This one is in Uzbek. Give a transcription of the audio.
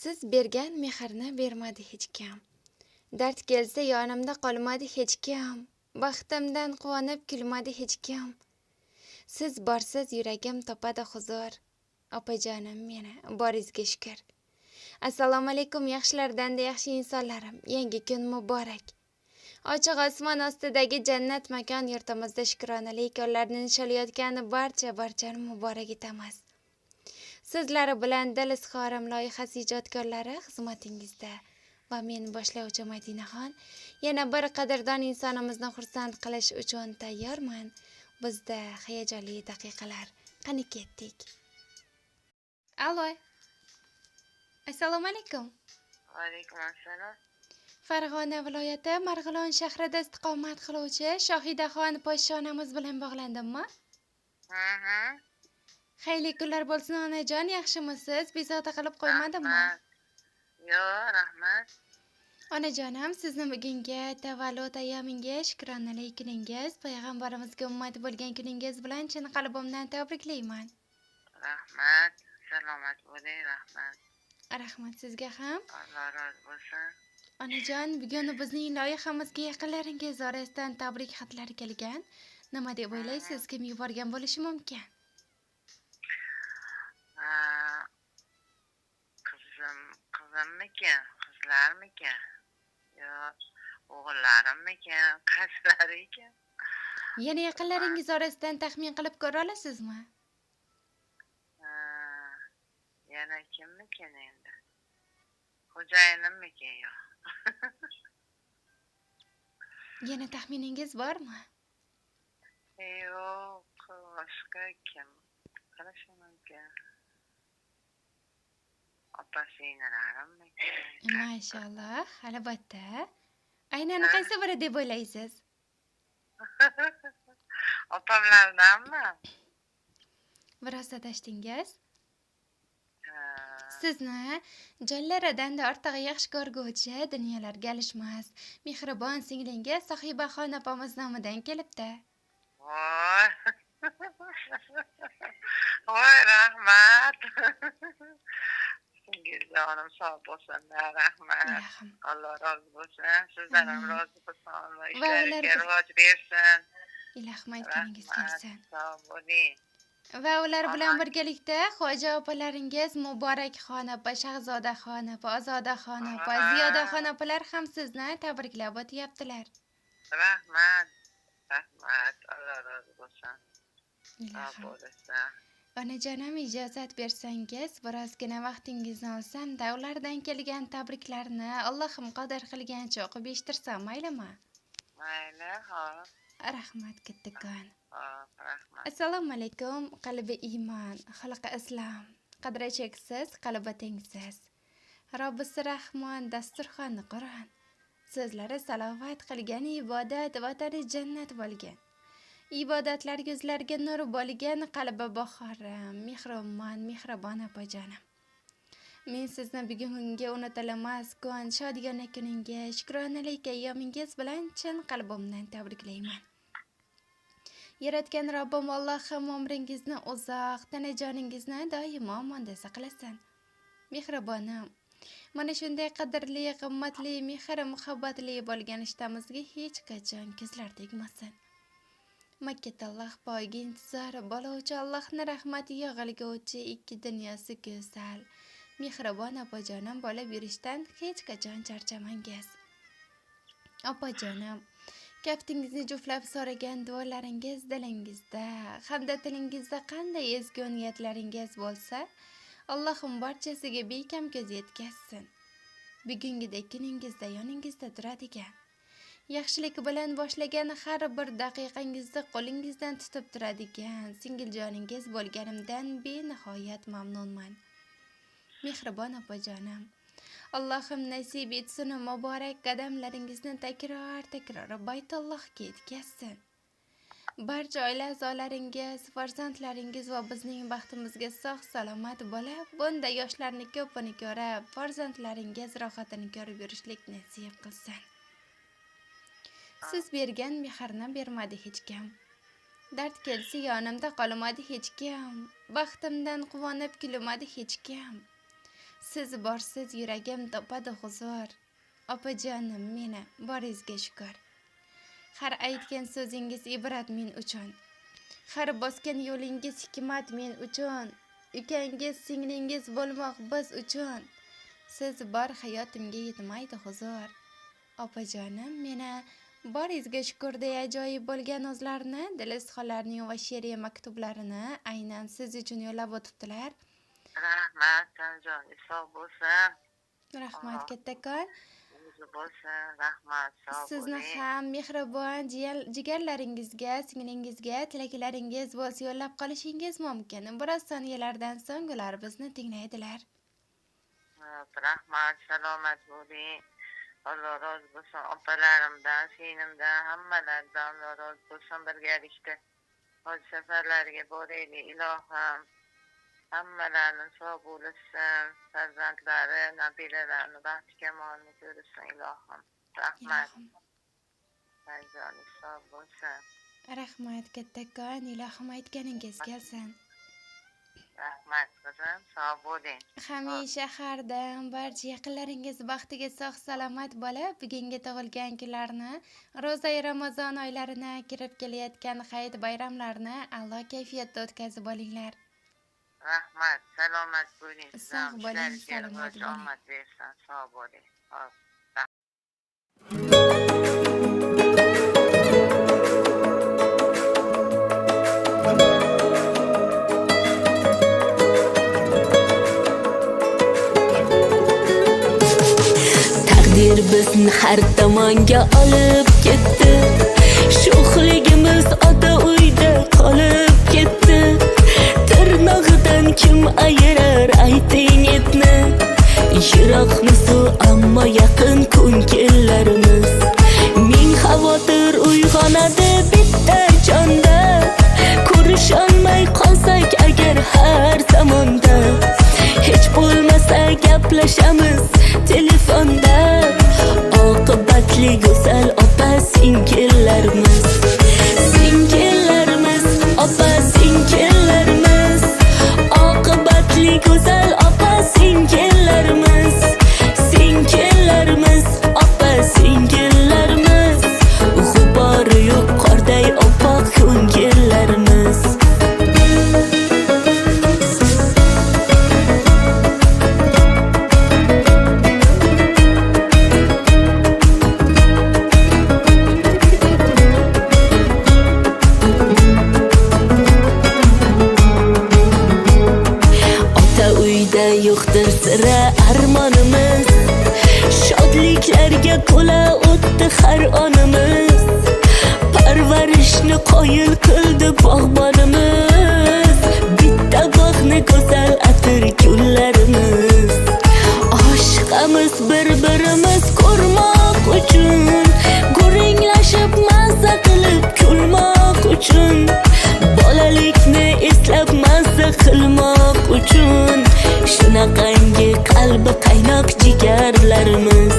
Siz bergan mehrni bermadi hech kim. Dard kelsa yonimda qolmadi hech kim. Baxtimdan quvonib kulmadi hech kim. Siz borsiz yuragim topadi huzur. Opajonim meni boringizga shukr. Assalomu alaykum yaxshilardan-da yaxshi insonlarim. Yangi kun muborak. Ochiq osmon ostidagi jannat makon yurtimizda shukronalik kunlarni nisholayotgan barchani muborak etamiz. Sizlar bilan dil izhorim loyihasi ijodkorlari xizmatingizda va men boshlovchi Madinaxon yana bir qadrdon insonimizni xursand qilish uchun tayyorman. Bizda hayajonli daqiqalar. Qani ketdik. Alo. Assalomu alaykum. Va alaykum assalom. Farg'ona viloyati Marg'ilon shahrida istiqomat qiluvchi Shohidaxon poshshonamiz bilan bog'landimmi? Xayrli kunlar bo'lsin onajon, yaxshimisiz? Bezovta qilib qo'ymadimmi? Yo'q, rahmat. Onajonim, sizni bugungi tavallud ayyomingiz, shukronalik kuningiz, payg'ambarimizga ummat bo'lgan kuningiz bilan chin qalbimdan tabriklayman. Rahmat. Salomat bo'ling, rahmat. Rahmat sizga ham. Alloh rozi bo'lsin. Onajon, bugun bizning loyihamizga yaqinlaringiz orasidan tabrik xatlari kelgan. Nima deb o'ylaysiz? Kim yuborgan bo'lishi mumkin? Qizimmikan, qizlarmikan? Yo, o'g'illarimmikan, qaysilari ekan? Yana yaqinlaringiz orasidan taxmin qilib ko'ra olasizmi? Yana kimmikan endi? Xo'jayinimmikan yo? Yana taxminingiz bormi? Yo'q, boshqa kim qilishi mumkin? Opa-singillarimmiki? Mashalloh, albatta. Aynan qaysi biri deb o'ylaysiz? Opamlardanmi? Biroz adashdingiz. Sizni jonlaridan-da ortiq yaxshi ko'rguvchi, dunyolarga alishmas, mehribon singlingiz Sohibaxon opamiz nomidan kelibdi. Voy. Voy, rahmat. Singiljonim sog' bo'lsin-da, rahmat. Ilohim. Alloh rozi bo'lsin. Sizdan ham rozi bo'lsin. Alloh Va ishlariga rivoj bersin. Ilohim aytganingiz kelsin. Sog' bo'ling. Va ular bilan birgalikda Xo'ja opalaringiz Muborakxon opa, Shahzodaxon opa, Ozodaxon opa, Ziyodaxon opalar ham sizni tabriklab o'tyaptilar. Rahmat. Rahmat. Alloh rozi bo'lsin. Sog' Ilohim. bo'lasan. Onajonim, ijozat bersangiz, birozgina vaqtingizni olsam-da, ulardan kelgan tabriklarni Allohim qodir qilgancha o'qib eshitirsam maylimi? Mayli, hop. Rahmat kattakon. Hop, rahmat. Assalomu alaykum, qalbi iymon, xalqi islom, qadri cheksiz, qalbi tengsiz. Robbisi Rahmon, dasturxoni Qur'on. So'zlari salovat qilgan ibodat, vatani jannat bo'lgan. Ibodatlar yuzlariga nur bo'lgan, qalbi bahorim, mehribon, mehribon opajonim. Men sizni bugungi unutilmas kun, shodigona kuninga, shukronalik ayyomingiz bilan chin qalbimdan tabriklayman. Yaratgan Robbim Allohim umringizni uzoq, tanajoningizni doimo omonda saqlasin. Mehribonim, mana shunday qadrli, qimmatli, mehr muhabbatli bo'lgan ishtamizga hech qachon ko'zlar tegmasin. Makkatalloh poyga intizor bo'luvchi Allohning rahmati yog'ilguvchi ikki dunyosi go'zal. Mehribon opajonim bo'lib yurishdan hech qachon charchamangiz. Opajonim, kaftingizni juftlab so'ragan duolaringiz dilingizda, hamda tilingizda qanday ezgu niyatlaringiz bo'lsa, Allohim barchasiga bekam ko'z yetkazsin. Bugungidek kuningizda yoningizda turadigan, yaxshilik bilan boshlagan har bir daqiqangizni qo'lingizdan tutib turadigan singiljoningiz bo'lganimdan benihoyat mamnunman. Mehribon opajonim, Allohim nasib etsin muborak qadamlaringizni takror Baytullohga yetkazsin. Barcha oila a'zolaringiz, farzandlaringiz va bizning baxtimizga sog' salomat bo'lib, bunda yoshlarni ko'pini ko'rib, farzandlaringiz rohatini ko'rib yurishlik nasib qilsin. Siz bergan mehrni bermadi hech kim. Dard kelsa yonimda qolmadi hech kim. Baxtimdan quvonib kulmadi hech kim. siz borsiz yuragim topadi huzur. Opajonim meni boringizga shukr. Har aytgan so'zingiz ibrat men uchun. Har bosgan yo'lingiz hikmat men uchun. Ukangiz, singlingiz bo'lmoq biz uchun. Siz bor hayotimga yetmaydi huzur. Opajonim meni boringizga shukr deya ajoyib bo'lgan o'zlarini, dilizxonlarning va she'riy maktublarini aynan siz uchun yo'llab o'tibdilar. Rahmat, Tanjon, sog' bo'lsin. Rahmat kattakon. O'zi bo'lsin, rahmat, sog' Sizni bo'ling. ham mehribon jigarlaringizga, singlingizga tilaklaringiz bo'lsa yo'llab qolishingiz mumkin. Biroz soniyalardan so'ng ular bizni tinglaydilar. Rahmat, salomat bo'ling. Alloh rozi bo'lsin opalarimdan, singlimdan, hammalaridan Alloh rozi bo'lsin. Birgalikda hoj safarlariga boraylik, ilohim. Hammalarini sog' bo'lsin, farzandlari, nabiralarini baxti kamolini ko'rsin, ilohim. Rahmat. Ilohim. Tanjonim sog' bo'lsin. Rahmat kattakon, ilohim aytganingiz kelsin. Rahmat qizim, sog' bo'ling. Hamisha hardan barcha yaqinlaringiz baxtiga sog' salomat bo'lib, bugungi tug'ilgan kunlarni, ro'za-i Ramazon oylarini, kirib kelayotgan hayit bayramlarini Alloh kayfiyatda o'tkazib olinglar. Rahmat, salomat bo'ling. Sog' bo'ling, salomat bo'ling. Omad bersin, sog' bo'ling. Hop. Taqdir bizni har tomonga olib ketdi. Sho'xligimiz ota uyda qolib ketdi. Tirnog'idan kim ayirar ayting etni. Yiroqmiz ammo yaqin ko'ngillarimiz. Ming xavotir uyg'onadi bitta jonda. Ko'risholmay qolsak agar har zamonda. Hech bo'lmasa gaplashamiz telefonda. Oqibatli go'zal opa singillarimiz. Singillarimiz, opa singillarimiz. Oqibatli go'zal opa singillarimiz. Singillarimiz, opa singillarimiz. G'ubori yo'q qorday oppoq ko'ngillarimiz. Yo'qdir sira armonimiz. Shodliklarga to'la o'tdi har onimiz. Parvarishni qoyil qildi bog'bonimiz. Bitta bog'ni go'zal atir gullarimiz. Oshiqamiz bir-birimiz ko'rmoq uchun. Guringlashib mazza qilib kulmoq uchun. Bolalikni eslab mazza qilmoq uchun. Shunaqangi qalbi qaynoq jigarlarimiz.